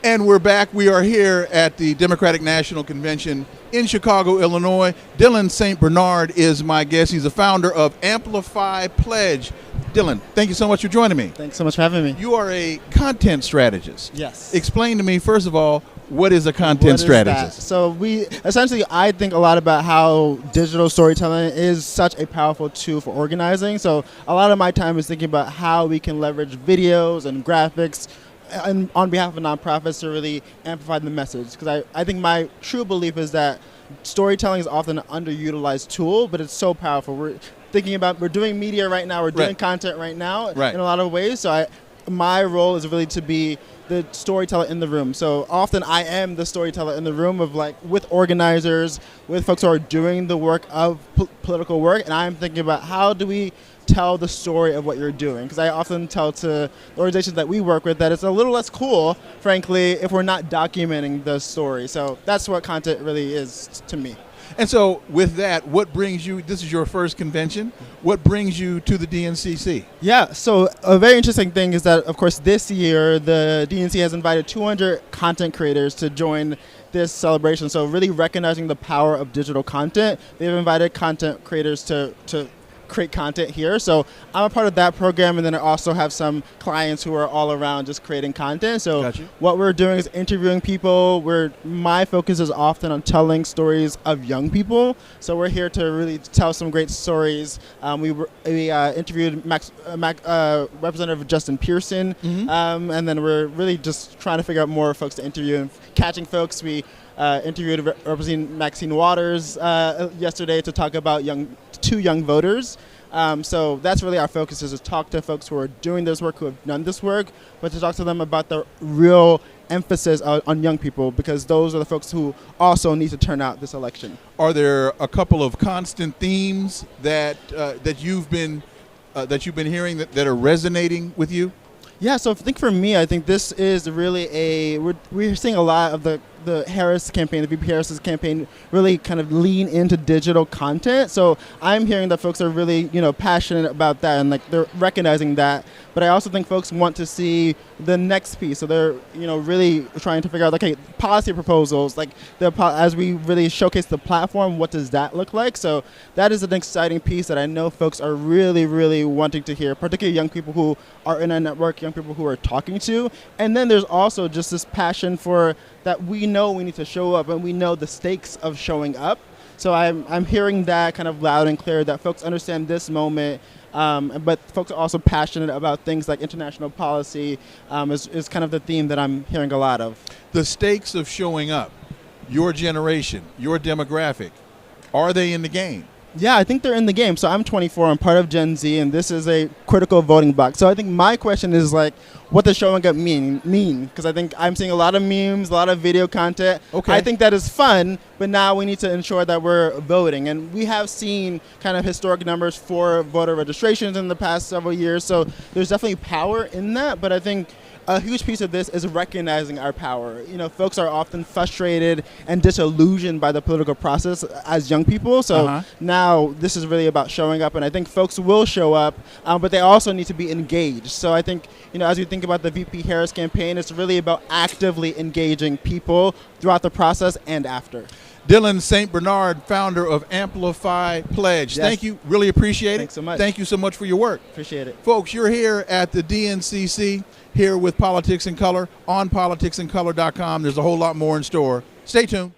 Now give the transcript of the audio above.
And we're back. We are here at the Democratic National Convention in Chicago, Illinois. Dillion St. Bernard is my guest. He's the founder of Amplify Pledge. Dillion, thank you so much for joining me. Thanks so much for having me. You are a content strategist. Yes. Explain to me, first of all, what is a content strategist? So I think a lot about how digital storytelling is such a powerful tool for organizing. So a lot of my time is thinking about how we can leverage videos and graphics and on behalf of nonprofits to really amplify the message. Because I think my true belief is that storytelling is often an underutilized tool, but it's so powerful. We're doing media right now, we're doing content right now in a lot of ways. So my role is really to be the storyteller in the room. So often I am the storyteller in the room with organizers, with folks who are doing the work of political work, and I'm thinking about how do we tell the story of what you're doing. Because I often tell to the organizations that we work with that it's a little less cool, frankly, if we're not documenting the story. So that's what content really is to me. And so with that, what brings you, this is your first convention, what brings you to the DNCC? Yeah, so a very interesting thing is that, of course, this year the DNC has invited 200 content creators to join this celebration. So really recognizing the power of digital content, they've invited content creators to create content here. So I'm a part of that program, and then I also have some clients who are all around just creating content. So what we're doing is interviewing people. My focus is often on telling stories of young people. So we're here to really tell some great stories. We interviewed Representative Justin Pearson, and then we're really just trying to figure out more folks to interview and catching folks. We interviewed Representative Maxine Waters yesterday to talk about two young voters. So that's really our focus, is to talk to folks who are doing this work, who have done this work, but to talk to them about the real emphasis on young people, because those are the folks who also need to turn out this election. Are there a couple of constant themes that you've been hearing that are resonating with you? Yeah, so I think for me, I think this is really we're seeing a lot of the Harris campaign, the VP Harris's campaign, really kind of lean into digital content. So I'm hearing that folks are really, passionate about that, and they're recognizing that. But I also think folks want to see the next piece. So they're, really trying to figure out, policy proposals, as we really showcase the platform, what does that look like? So that is an exciting piece that I know folks are really, really wanting to hear, particularly young people who are in our network, young people who are talking to. And then there's also just this passion for that we know we need to show up, and we know the stakes of showing up. So I'm hearing that kind of loud and clear, that folks understand this moment, but folks are also passionate about things like international policy, is kind of the theme that I'm hearing a lot of. The stakes of showing up, your generation, your demographic, are they in the game? Yeah, I think they're in the game. So I'm 24, I'm part of Gen Z, and this is a critical voting bloc. So I think my question is what does showing up mean? Because I think I'm seeing a lot of memes, a lot of video content. Okay. I think that is fun, but now we need to ensure that we're voting. And we have seen kind of historic numbers for voter registrations in the past several years. So there's definitely power in that, but I think a huge piece of this is recognizing our power. Folks are often frustrated and disillusioned by the political process as young people. So now this is really about showing up, and I think folks will show up, but they also need to be engaged. So I think, as we think about the VP Harris campaign, it's really about actively engaging people throughout the process and after. Dillion St. Bernard, founder of Amplify Pledge. Yes. Thank you. Really appreciate it. Thanks so much. Thank you so much for your work. Appreciate it. Folks, you're here at the DNCC, here with Politics in Color on politicsincolor.com. There's a whole lot more in store. Stay tuned.